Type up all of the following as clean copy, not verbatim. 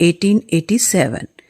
1887।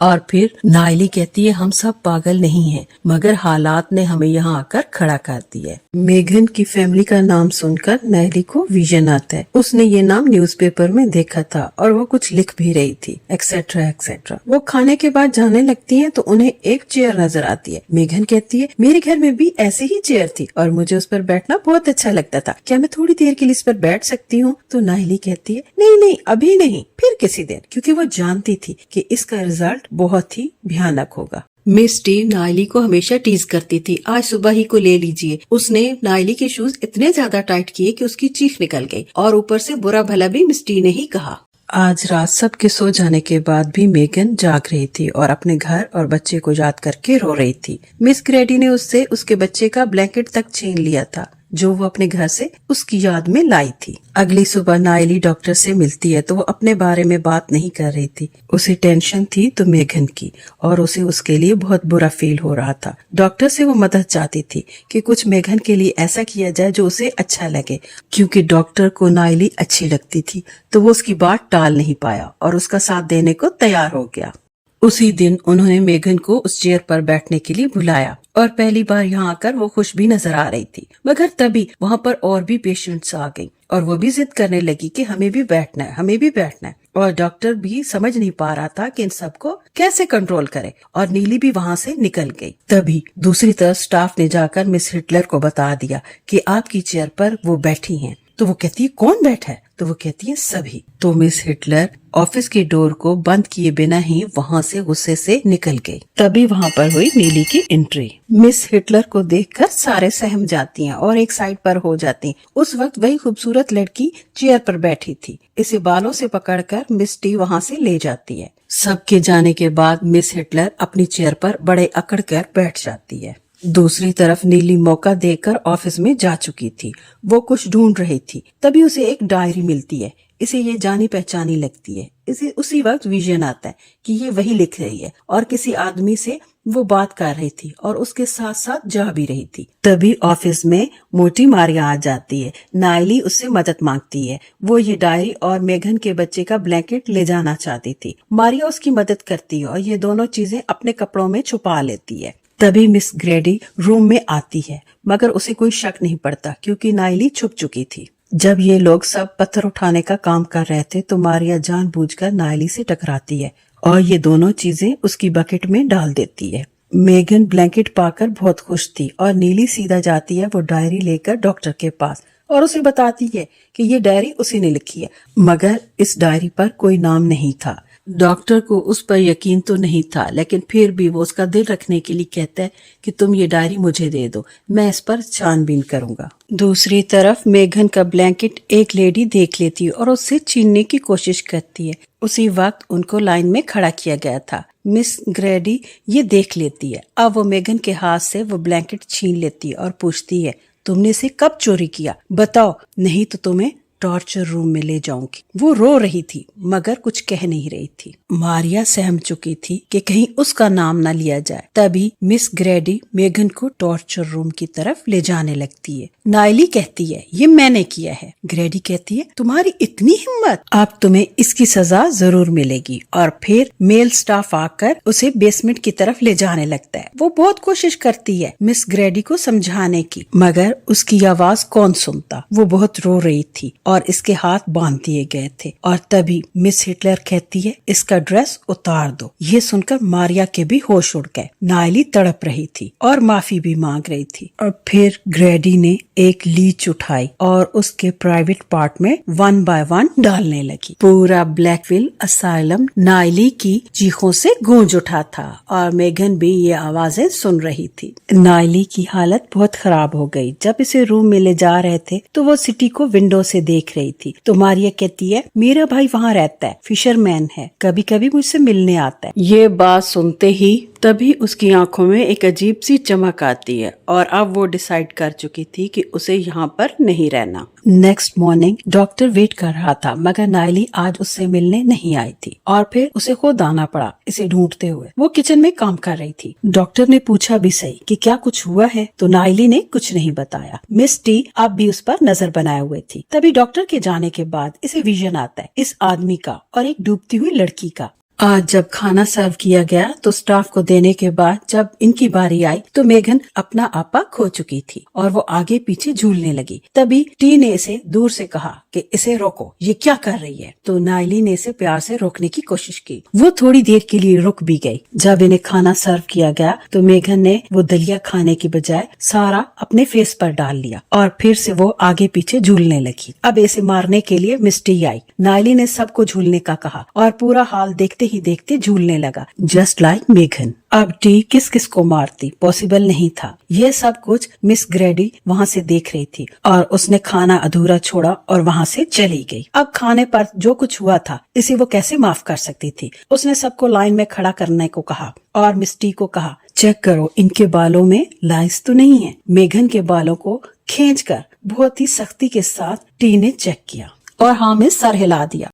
اور پھر نائلی کہتی ہے ہم سب پاگل نہیں ہیں مگر حالات نے ہمیں یہاں آ کر کھڑا کر دیا ہے۔ میگن کی فیملی کا نام سن کر نائلی کو ویژن آتا ہے، اس نے یہ نام نیوز پیپر میں دیکھا تھا اور وہ کچھ لکھ بھی رہی تھی ایکسیٹرا ایکسیٹرا۔ وہ کھانے کے بعد جانے لگتی ہیں تو انہیں ایک چیئر نظر آتی ہے۔ میگن کہتی ہے میرے گھر میں بھی ایسی ہی چیئر تھی اور مجھے اس پر بیٹھنا بہت اچھا لگتا تھا، کیا میں تھوڑی دیر کے لیے اس پر بیٹھ سکتی ہوں؟ تو نائلی کہتی ہے نہیں ابھی نہیں، پھر کسی دن، کیونکہ وہ جانتی تھی کہ اس کا رزلٹ بہت ہی بھیانک ہوگا۔ مس ٹی نائلی کو ہمیشہ ٹیز کرتی تھی، آج صبح ہی کو لے لیجئے۔ اس نے نائلی کے شوز اتنے زیادہ ٹائٹ کیے کہ اس کی چیخ نکل گئی اور اوپر سے برا بھلا بھی مس ٹی نے ہی کہا۔ آج رات سب کے سو جانے کے بعد بھی میگن جاگ رہی تھی اور اپنے گھر اور بچے کو یاد کر کے رو رہی تھی۔ مس گریڈی نے اس سے اس کے بچے کا بلینکٹ تک چھین لیا تھا جو وہ اپنے گھر سے اس کی یاد میں لائی تھی۔ اگلی صبح نائلی ڈاکٹر سے ملتی ہے تو وہ اپنے بارے میں بات نہیں کر رہی تھی، اسے ٹینشن تھی تو میگن کی، اور اسے اس کے لیے بہت برا فیل ہو رہا تھا۔ ڈاکٹر سے وہ مدد چاہتی تھی کہ کچھ میگن کے لیے ایسا کیا جائے جو اسے اچھا لگے، کیونکہ ڈاکٹر کو نائلی اچھی لگتی تھی تو وہ اس کی بات ٹال نہیں پایا اور اس کا ساتھ دینے کو تیار ہو گیا۔ اسی دن انہوں نے میگن کو اس چیئر پر بیٹھنے کے لیے بلایا اور پہلی بار یہاں آ کر وہ خوش بھی نظر آ رہی تھی، مگر تبھی وہاں پر اور بھی پیشنٹس آ گئی اور وہ بھی ضد کرنے لگی کہ ہمیں بھی بیٹھنا ہے، ہمیں بھی بیٹھنا ہے، اور ڈاکٹر بھی سمجھ نہیں پا رہا تھا کہ ان سب کو کیسے کنٹرول کرے، اور نیلی بھی وہاں سے نکل گئی۔ تبھی دوسری طرف سٹاف نے جا کر مس ہٹلر کو بتا دیا کہ آپ کی چیئر پر وہ بیٹھی ہیں۔ تو وہ کہتی ہے کون بیٹھا ہے؟ تو وہ کہتی ہے سبھی۔ تو مس ہٹلر آفس کی ڈور کو بند کیے بنا ہی وہاں سے غصے سے نکل گئی۔ تبھی وہاں پر ہوئی نیلی کی انٹری۔ مس ہٹلر کو دیکھ کر سارے سہم جاتی ہیں اور ایک سائڈ پر ہو جاتی ہیں۔ اس وقت وہی خوبصورت لڑکی چیئر پر بیٹھی تھی، اسے بالوں سے پکڑ کر مس ٹی وہاں سے لے جاتی ہے۔ سب کے جانے کے بعد مس ہٹلر اپنی چیئر پر بڑے اکڑ کر بیٹھ جاتی ہے۔ دوسری طرف نیلی موقع دے کر آفس میں جا چکی تھی، وہ کچھ ڈھونڈ رہی تھی، تبھی اسے ایک ڈائری ملتی ہے، اسے یہ جانی پہچانی لگتی ہے۔ اسے اسی وقت ویژن آتا ہے کہ یہ وہی لکھ رہی ہے اور کسی آدمی سے وہ بات کر رہی تھی اور اس کے ساتھ ساتھ جا بھی رہی تھی۔ تبھی آفس میں موٹی ماریا آ جاتی ہے، نائلی اس سے مدد مانگتی ہے، وہ یہ ڈائری اور میگن کے بچے کا بلینکٹ لے جانا چاہتی تھی۔ ماریا اس کی مدد کرتی ہے اور یہ دونوں چیزیں اپنے کپڑوں میں چھپا لیتی ہے۔ تبھی مس گریڈی روم میں آتی ہے مگر اسے کوئی شک نہیں پڑتا کیونکہ نائلی چھپ چکی تھی۔ جب یہ لوگ سب پتھر اٹھانے کا کام کر رہے تھے تو ماریا جان بوجھ کر نائلی سے ٹکراتی ہے اور یہ دونوں چیزیں اس کی بکٹ میں ڈال دیتی ہے۔ میگن بلینکٹ پا کر بہت خوش تھی اور نیلی سیدھا جاتی ہے وہ ڈائری لے کر ڈاکٹر کے پاس اور اسے بتاتی ہے کہ یہ ڈائری اسی نے لکھی ہے، مگر اس ڈائری پر کوئی نام نہیں تھا۔ ڈاکٹر کو اس پر یقین تو نہیں تھا لیکن پھر بھی وہ اس کا دل رکھنے کے لیے کہتا ہے کہ تم یہ ڈائری مجھے دے دو، میں اس پر چھان بین کروں گا۔ دوسری طرف میگن کا بلینکٹ ایک لیڈی دیکھ لیتی اور اس سے چھیننے کی کوشش کرتی ہے۔ اسی وقت ان کو لائن میں کھڑا کیا گیا تھا۔ مس گریڈی یہ دیکھ لیتی ہے، اب وہ میگن کے ہاتھ سے وہ بلینکٹ چھین لیتی ہے اور پوچھتی ہے تم نے اسے کب چوری کیا؟ بتاؤ، نہیں تو تمہیں ٹارچر روم میں لے جاؤں گی۔ وہ رو رہی تھی مگر کچھ کہہ نہیں رہی تھی۔ ماریا سہم چکی تھی کہ کہیں اس کا نام نہ لیا جائے۔ تبھی مس گریڈی میگن کو ٹارچر روم کی طرف لے جانے لگتی ہے۔ نائلی کہتی ہے یہ میں نے کیا ہے۔ گریڈی کہتی ہے تمہاری اتنی ہمت، اب تمہیں اس کی سزا ضرور ملے گی، اور پھر میل سٹاف آ کر اسے بیسمنٹ کی طرف لے جانے لگتا ہے۔ وہ بہت کوشش کرتی ہے مس گریڈی کو سمجھانے کی مگر اس کی آواز کون سنتا۔ وہ بہت رو رہی تھی اور اس کے ہاتھ باندھ دیے گئے تھے، اور تبھی مس ہٹلر کہتی ہے اس کا ڈریس اتار دو۔ یہ سن کر ماریا کے بھی ہوش اڑ گئے۔ نائلی تڑپ رہی تھی اور معافی بھی مانگ رہی تھی، اور پھر گریڈی نے ایک لیچ اٹھائی اور اس کے پرائیویٹ پارٹ میں 1 by 1 ڈالنے لگی۔ پورا بلیک ویل اسائلم نائلی کی چیخوں سے گونج اٹھا تھا اور میگن بھی یہ آوازیں سن رہی تھی۔ نائلی کی حالت بہت خراب ہو گئی۔ جب اسے روم میں لے جا رہے تھے تو وہ سٹی کو ونڈو سے دیکھ رہی تھی تو ماریا کہتی ہے میرا بھائی وہاں رہتا ہے، فشر مین ہے، کبھی کبھی مجھ سے ملنے آتا ہے۔ یہ بات سنتے ہی تبھی اس کی آنکھوں میں ایک عجیب سی چمک آتی ہے اور اب وہ ڈیسائیڈ کر چکی تھی کہ اسے یہاں پر نہیں رہنا۔ نیکسٹ مارننگ ڈاکٹر ویٹ کر رہا تھا مگر نائلی آج اس سے ملنے نہیں آئی تھی اور پھر اسے خود آنا پڑا اسے ڈھونڈتے ہوئے۔ وہ کچن میں کام کر رہی تھی۔ ڈاکٹر نے پوچھا بھی صحیح کہ کیا کچھ ہوا ہے تو نائلی نے کچھ نہیں بتایا۔ مس ٹی اب بھی اس پر نظر بنائے ہوئے تھی۔ تبھی ڈاکٹر کے جانے کے بعد اسے ویژن آتا ہے اس آدمی کا اور ایک ڈوبتی ہوئی لڑکی کا۔ آج جب کھانا سرو کیا گیا تو اسٹاف کو دینے کے بعد جب ان کی باری آئی تو میگھن اپنا آپا کھو چکی تھی اور وہ آگے پیچھے جھولنے لگی۔ تبھی ٹی نے اسے دور سے کہا کہ اسے روکو، یہ کیا کر رہی ہے؟ تو نائلی نے اسے پیار سے روکنے کی کوشش کی۔ وہ تھوڑی دیر کے لیے رک بھی گئی۔ جب انہیں کھانا سرو کیا گیا تو میگھن نے وہ دلیا کھانے کی بجائے سارا اپنے فیس پر ڈال لیا اور پھر سے وہ آگے پیچھے جھولنے لگی۔ اب اسے مارنے کے لیے مسٹی آئی۔ نائلی نے سب کو جھولنے کا کہا اور پورا حال دیکھتے ہی دیکھتے جھولنے لگا، جسٹ لائک میگھن۔ اب ٹی کس کس کو مارتی، پاسبل نہیں تھا۔ یہ سب کچھ مس گریڈی وہاں سے دیکھ رہی تھی اور اس نے کھانا ادھورا چھوڑا اور وہاں سے چلی گئی۔ اب کھانے پر جو کچھ ہوا تھا اسے وہ کیسے معاف کر سکتی تھی؟ اس نے سب کو لائن میں کھڑا کرنے کو کہا اور مسٹی کو کہا، چیک کرو ان کے بالوں میں لائنز تو نہیں ہے۔ میگھن کے بالوں کو کھینچ کر بہت ہی سختی کے ساتھ ٹی نے چیک کیا اور ہاں میں سر ہلا دیا۔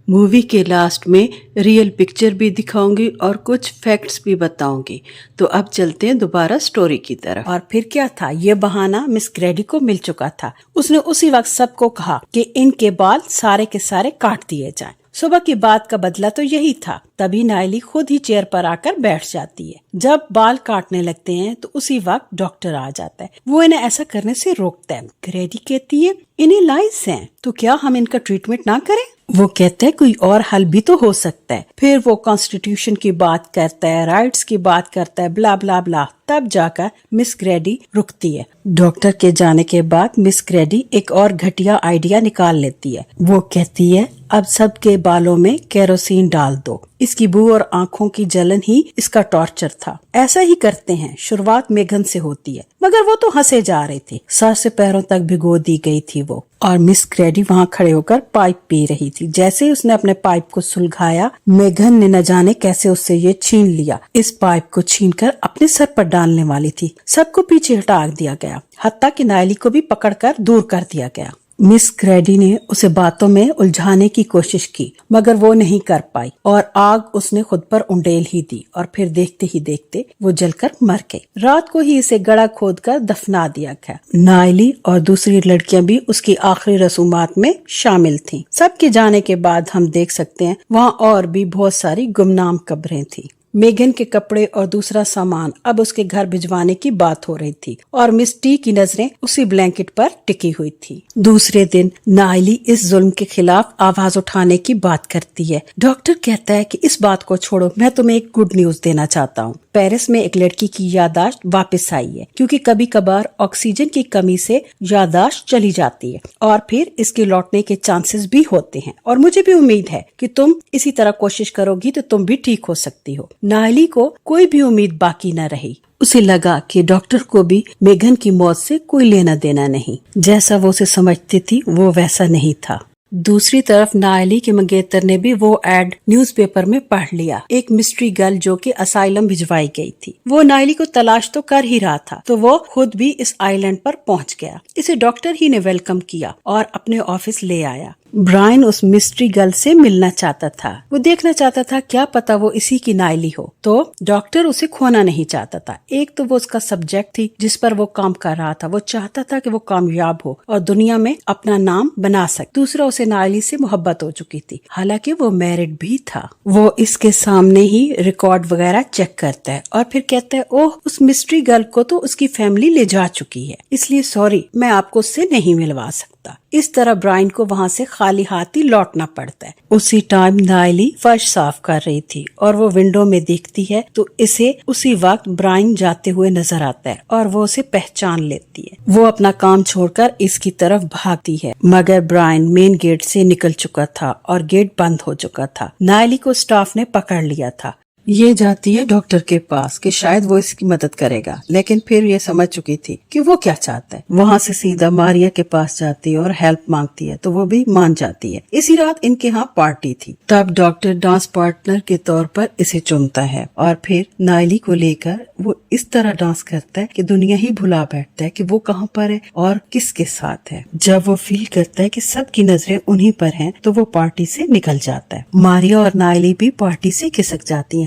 مووی کے لاسٹ میں ریئل پکچر بھی دکھاؤں گی اور کچھ فیکٹس بھی بتاؤں گی۔ تو اب چلتے ہیں دوبارہ سٹوری کی طرف۔ اور پھر کیا تھا، یہ بہانہ مس گریڈی کو مل چکا تھا۔ اس نے اسی وقت سب کو کہا کہ ان کے بال سارے کے سارے کاٹ دیے جائیں۔ صبح کی بات کا بدلہ تو یہی تھا۔ تبھی نائلی خود ہی چیئر پر آ کر بیٹھ جاتی ہے۔ جب بال کاٹنے لگتے ہیں تو اسی وقت ڈاکٹر آ جاتا ہے۔ وہ انہیں ایسا کرنے سے روکتا ہے۔ گریڈی کہتی ہے، انہیں لائنز ہیں تو کیا ہم ان کا ٹریٹمنٹ نہ کریں؟ وہ کہتے ہیں کوئی اور حل بھی تو ہو سکتا ہے۔ پھر وہ کانسٹیٹیوشن کی بات کرتا ہے، رائٹس کی بات کرتا ہے، بلا بلا بلا۔ تب جا کر مس گریڈی رکتی ہے۔ ڈاکٹر کے جانے کے بعد مس گریڈی ایک اور گھٹیا آئیڈیا نکال لیتی ہے۔ وہ کہتی ہے، اب سب کے بالوں میں کیروسین ڈال دو۔ اس کی بو اور آنکھوں کی جلن ہی اس کا ٹارچر تھا۔ ایسا ہی کرتے ہیں۔ شروعات میگھن سے ہوتی ہے مگر وہ تو ہنسے جا رہے تھے۔ سر سے پیروں تک بھگو دی گئی تھی وہ، اور مس گریڈی وہاں کھڑے ہو کر پائپ پی رہی تھی۔ جیسے ہی اس نے اپنے پائپ کو سلگھایا، میگھن نے نہ جانے کیسے اس سے یہ چھین لیا۔ اس پائپ کو چھین کر اپنے سر پر ڈالنے والی تھی۔ سب کو پیچھے ہٹا دیا گیا، حتیٰ کہ نائلی کو بھی پکڑ کر دور کر دیا گیا۔ مس گریڈی نے اسے باتوں میں الجھانے کی کوشش کی مگر وہ نہیں کر پائی اور آگ اس نے خود پر انڈیل ہی دی اور پھر دیکھتے ہی دیکھتے وہ جل کر مر گئی۔ رات کو ہی اسے گڑا کھود کر دفنا دیا گیا۔ نائلی اور دوسری لڑکیاں بھی اس کی آخری رسومات میں شامل تھیں۔ سب کے جانے کے بعد ہم دیکھ سکتے ہیں وہاں اور بھی بہت ساری گمنام قبریں تھیں۔ میگھن کے کپڑے اور دوسرا سامان اب اس کے گھر بھجوانے کی بات ہو رہی تھی اور مس ٹی کی نظریں اسی بلینکٹ پر ٹکی ہوئی تھی۔ دوسرے دن نائلی اس ظلم کے خلاف آواز اٹھانے کی بات کرتی ہے۔ ڈاکٹر کہتا ہے کہ اس بات کو چھوڑو، میں تمہیں ایک گڈ نیوز دینا چاہتا ہوں۔ پیرس میں ایک لڑکی کی یادداشت واپس آئی ہے، کیونکہ کبھی کبھار آکسیجن کی کمی سے یادداشت چلی جاتی ہے اور پھر اس کے لوٹنے کے چانسز بھی ہوتے ہیں، اور مجھے بھی امید ہے کہ تم اسی طرح کوشش کرو گی تو تم بھی ٹھیک ہو سکتی ہو۔ نائلی کو کوئی بھی امید باقی نہ رہی۔ اسے لگا کہ ڈاکٹر کو بھی میگھن کی موت سے کوئی لینا دینا نہیں۔ جیسا وہ اسے سمجھتی تھی وہ ویسا نہیں تھا۔ دوسری طرف نائلی کے منگیتر نے بھی وہ ایڈ نیوز پیپر میں پڑھ لیا، ایک مسٹری گرل جو کہ اسائلم بھجوائی گئی تھی۔ وہ نائلی کو تلاش تو کر ہی رہا تھا تو وہ خود بھی اس آئی لینڈ پر پہنچ گیا۔ اسے ڈاکٹر ہی نے ویلکم کیا اور اپنے آفس لے آیا۔ برائن اس مسٹری گرل سے ملنا چاہتا تھا۔ وہ دیکھنا چاہتا تھا کیا پتا وہ اسی کی نائلی ہو، تو ڈاکٹر اسے کھونا نہیں چاہتا تھا۔ ایک تو وہ اس کا سبجیکٹ تھی جس پر وہ کام کر رہا تھا، وہ چاہتا تھا کہ وہ کامیاب ہو اور دنیا میں اپنا نام بنا سکے۔ دوسرا، اسے نائلی سے محبت ہو چکی تھی، حالانکہ وہ میرڈ بھی تھا۔ وہ اس کے سامنے ہی ریکارڈ وغیرہ چیک کرتا ہے اور پھر کہتا ہے، اوہ اس مسٹری گرل کو تو اس کی فیملی لے جا چکی ہے، اس لیے سوری، میں آپ کو اس سے نہیں ملوا سکتا۔ اس طرح برائن کو وہاں سے خالی ہاتھ ہی لوٹنا پڑتا ہے۔ اسی ٹائم نائلی فرش صاف کر رہی تھی اور وہ ونڈو میں دیکھتی ہے تو اسے اسی وقت برائن جاتے ہوئے نظر آتا ہے اور وہ اسے پہچان لیتی ہے۔ وہ اپنا کام چھوڑ کر اس کی طرف بھاگتی ہے مگر برائن مین گیٹ سے نکل چکا تھا اور گیٹ بند ہو چکا تھا۔ نائلی کو سٹاف نے پکڑ لیا تھا۔ یہ جاتی ہے ڈاکٹر کے پاس کہ شاید وہ اس کی مدد کرے گا، لیکن پھر یہ سمجھ چکی تھی کہ وہ کیا چاہتا ہے۔ وہاں سے سیدھا ماریا کے پاس جاتی ہے اور ہیلپ مانگتی ہے تو وہ بھی مان جاتی ہے۔ اسی رات ان کے ہاں پارٹی تھی۔ تب ڈاکٹر ڈانس پارٹنر کے طور پر اسے چنتا ہے اور پھر نائلی کو لے کر وہ اس طرح ڈانس کرتا ہے کہ دنیا ہی بھلا بیٹھتا ہے کہ وہ کہاں پر ہے اور کس کے ساتھ ہے۔ جب وہ فیل کرتا ہے کہ سب کی نظریں انہی پر ہیں تو وہ پارٹی سے نکل جاتا ہے۔ ماریا اور نائلی بھی پارٹی سے کھسک جاتی ہیں،